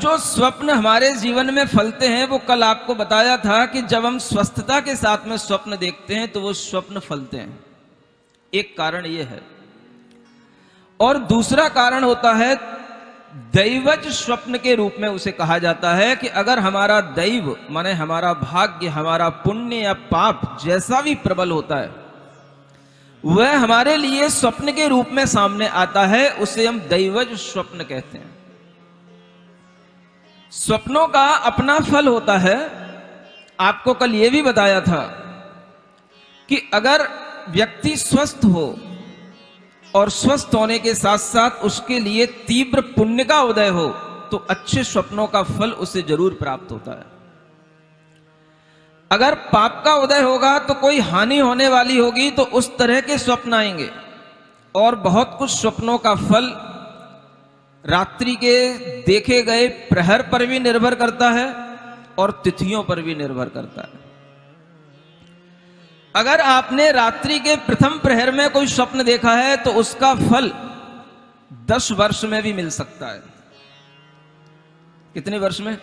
जो स्वप्न हमारे जीवन में फलते हैं वो कल आपको बताया था कि जब हम स्वस्थता के साथ में स्वप्न देखते हैं तो वो स्वप्न फलते हैं। एक कारण ये है, और दूसरा कारण होता है दैवज स्वप्न के रूप में उसे कहा जाता है कि अगर हमारा दैव माने हमारा भाग्य, हमारा पुण्य या पाप जैसा भी प्रबल होता है वह हमारे लिए स्वप्न के रूप में सामने आता है, उसे हम दैवज स्वप्न कहते हैं। स्वप्नों का अपना फल होता है। आपको कल यह भी बताया था कि अगर व्यक्ति स्वस्थ हो और स्वस्थ होने के साथ साथ उसके लिए तीव्र पुण्य का उदय हो तो अच्छे स्वप्नों का फल उसे जरूर प्राप्त होता है। अगर पाप का उदय होगा तो कोई हानि होने वाली होगी तो उस तरह के स्वप्न आएंगे। और बहुत कुछ स्वप्नों का फल रात्रि के देखे गए प्रहर पर भी निर्भर करता है और तिथियों पर भी निर्भर करता है। अगर आपने रात्रि के प्रथम प्रहर में कोई स्वप्न देखा है तो उसका फल 10 वर्ष में भी मिल सकता है। कितने वर्ष में?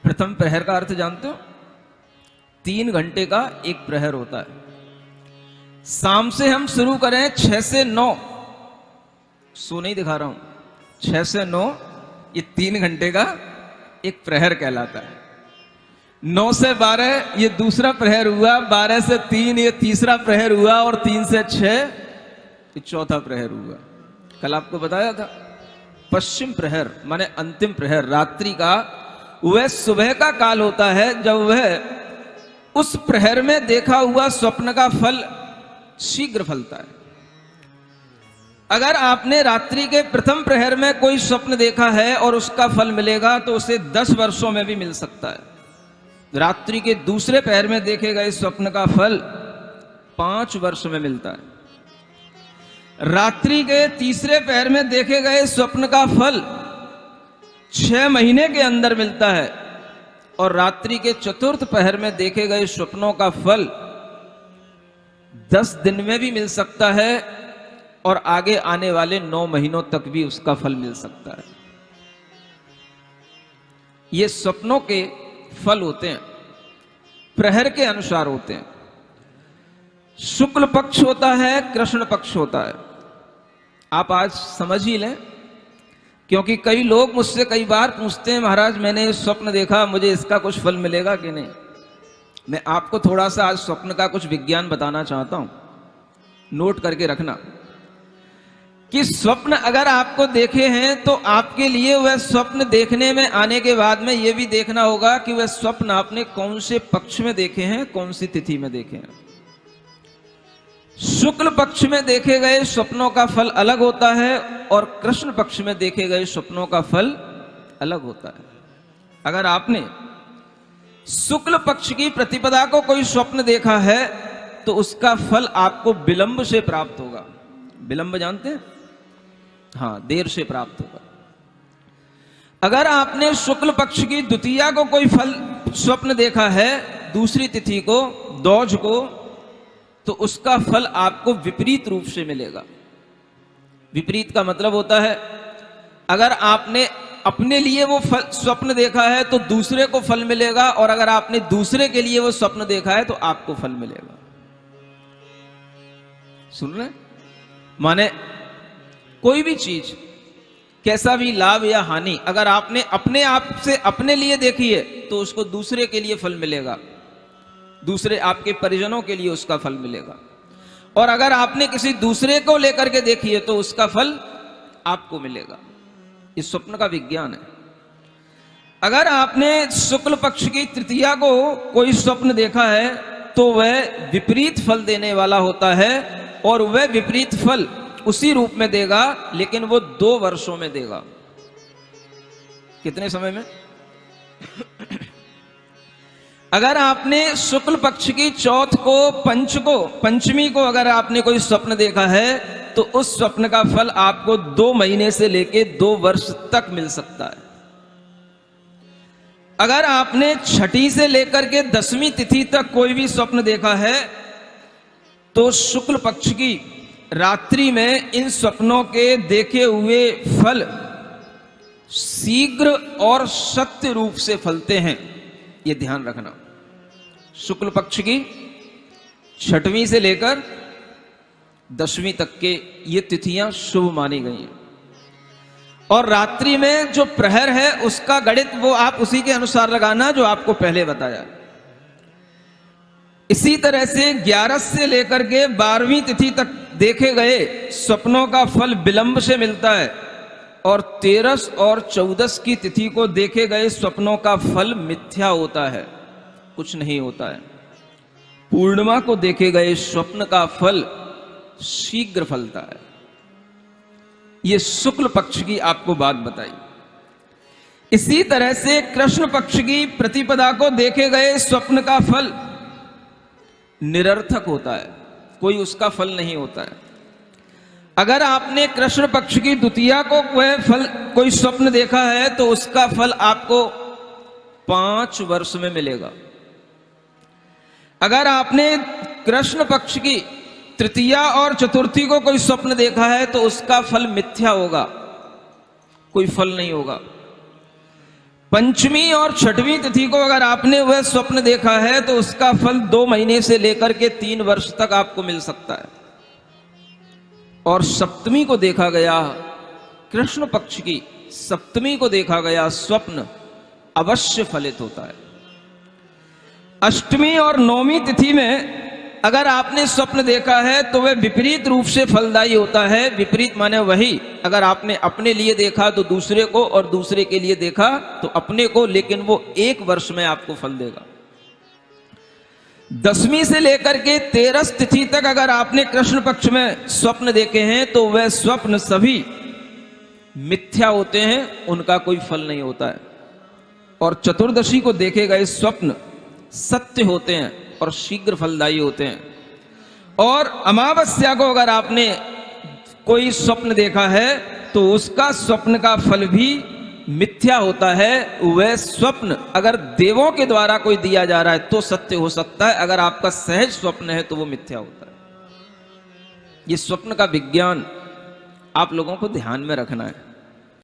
प्रथम प्रहर का अर्थ जानते हो? 3 घंटे का एक प्रहर होता है। शाम से हम शुरू करें 6 से 9, सो नहीं दिखा रहा हूं, 6 से 9 ये 3 घंटे का एक प्रहर कहलाता है। 9 से 12 ये दूसरा प्रहर हुआ, 12 से 3 ये तीसरा प्रहर हुआ और 3 से 6 ये चौथा प्रहर हुआ। कल आपको बताया था पश्चिम प्रहर माने अंतिम प्रहर रात्रि का वह सुबह का काल होता है जब वह उस प्रहर में देखा हुआ स्वप्न का फल शीघ्र फलता है। अगर आपने रात्रि के प्रथम प्रहर में कोई स्वप्न देखा है और उसका फल मिलेगा तो उसे 10 वर्षों में भी मिल सकता है। रात्रि के दूसरे प्रहर में देखे गए स्वप्न का फल 5 वर्ष में मिलता है। रात्रि के तीसरे प्रहर में देखे गए स्वप्न का फल 6 महीने के अंदर मिलता है और रात्रि के चतुर्थ प्रहर में देखे गए स्वप्नों का फल 10 दिन में भी मिल सकता है और आगे आने वाले 9 महीनों तक भी उसका फल मिल सकता है। ये स्वप्नों के फल होते हैं, प्रहर के अनुसार होते हैं। शुक्ल पक्ष होता है, कृष्ण पक्ष होता है। आप आज समझ ही लें, क्योंकि कई लोग मुझसे कई बार पूछते हैं महाराज मैंने ये स्वप्न देखा, मुझे इसका कुछ फल मिलेगा कि नहीं। मैं आपको थोड़ा सा आज स्वप्न का कुछ विज्ञान बताना चाहता हूं, नोट करके रखना कि स्वप्न अगर आपको देखे हैं तो आपके लिए वह स्वप्न देखने में आने के बाद में यह भी देखना होगा कि वह स्वप्न आपने कौन से पक्ष में देखे हैं, कौन सी तिथि में देखे हैं। शुक्ल पक्ष में देखे गए स्वप्नों का फल अलग होता है और कृष्ण पक्ष में देखे गए स्वप्नों का फल अलग होता है। अगर आपने शुक्ल पक्ष की प्रतिपदा को कोई स्वप्न देखा है तो उसका फल आपको विलंब से प्राप्त होगा। विलंब जानते हैं? हाँ, देर से प्राप्त होगा। अगर आपने शुक्ल पक्ष की द्वितीया को कोई फल स्वप्न देखा है, दूसरी तिथि को, दौज को, तो उसका फल आपको विपरीत रूप से मिलेगा। विपरीत का मतलब होता है अगर आपने अपने लिए वो फल स्वप्न देखा है तो दूसरे को फल मिलेगा, और अगर आपने दूसरे के लिए वो स्वप्न देखा है तो आपको फल मिलेगा। सुन रहे? माने कोई भी चीज, कैसा भी लाभ या हानि, अगर आपने अपने आप से अपने लिए देखी है तो उसको दूसरे के लिए फल मिलेगा, दूसरे आपके परिजनों के लिए उसका फल मिलेगा। और अगर आपने किसी दूसरे को लेकर के देखी है तो उसका फल आपको मिलेगा। इस स्वप्न का विज्ञान है। अगर आपने शुक्ल पक्ष की तृतीया को कोई स्वप्न देखा है तो वह विपरीत फल देने वाला होता है, और वह विपरीत फल उसी रूप में देगा, लेकिन वो 2 वर्षों में देगा। कितने समय में? अगर आपने शुक्ल पक्ष की चौथ को, पंचमी को अगर आपने कोई स्वप्न देखा है तो उस स्वप्न का फल आपको 2 महीने से लेके 2 वर्ष तक मिल सकता है। अगर आपने छठी से लेकर के 10वीं तिथि तक कोई भी स्वप्न देखा है तो शुक्ल पक्ष की रात्रि में इन स्वप्नों के देखे हुए फल शीघ्र और सत्य रूप से फलते हैं, ये ध्यान रखना। शुक्ल पक्ष की 6वीं से लेकर 10वीं तक के ये तिथियां शुभ मानी गई हैं। और रात्रि में जो प्रहर है उसका गणित वो आप उसी के अनुसार लगाना जो आपको पहले बताया। इसी तरह से 11 से लेकर के 12वीं तिथि तक देखे गए स्वप्नों का फल विलंब से मिलता है, और 13 और 14 की तिथि को देखे गए स्वप्नों का फल मिथ्या होता है, कुछ नहीं होता है। पूर्णिमा को देखे गए स्वप्न का फल शीघ्र फलता है। यह शुक्ल पक्ष की आपको बात बताई। इसी तरह से कृष्ण पक्ष की प्रतिपदा को देखे गए स्वप्न का फल निरर्थक होता है, कोई उसका फल नहीं होता है। अगर आपने कृष्ण पक्ष की द्वितीया को वह फल कोई स्वप्न देखा है तो उसका फल आपको 5 वर्ष में मिलेगा। अगर आपने कृष्ण पक्ष की तृतीया और चतुर्थी को कोई स्वप्न देखा है तो उसका फल मिथ्या होगा, कोई फल नहीं होगा। पंचमी और 6वीं तिथि को अगर आपने वह स्वप्न देखा है तो उसका फल 2 महीने से लेकर के 3 वर्ष तक आपको मिल सकता है। और सप्तमी को देखा गया, कृष्ण पक्ष की सप्तमी को देखा गया स्वप्न अवश्य फलित होता है। अष्टमी और 9वीं तिथि में अगर आपने स्वप्न देखा है तो वह विपरीत रूप से फलदायी होता है। विपरीत माने वही, अगर आपने अपने लिए देखा तो दूसरे को, और दूसरे के लिए देखा तो अपने को, लेकिन वो 1 वर्ष में आपको फल देगा। 10वीं से लेकर के 13 तिथि तक अगर आपने कृष्ण पक्ष में स्वप्न देखे हैं तो वह स्वप्न सभी मिथ्या होते हैं, उनका कोई फल नहीं होता है। और चतुर्दशी को देखे गए स्वप्न सत्य होते हैं और शीघ्र फलदायी होते हैं। और अमावस्या को अगर आपने कोई स्वप्न देखा है तो उसका स्वप्न का फल भी मिथ्या होता है। वह स्वप्न अगर देवों के द्वारा कोई दिया जा रहा है तो सत्य हो सकता है, अगर आपका सहज स्वप्न है तो वो मिथ्या होता है। ये स्वप्न का विज्ञान आप लोगों को ध्यान में रखना है।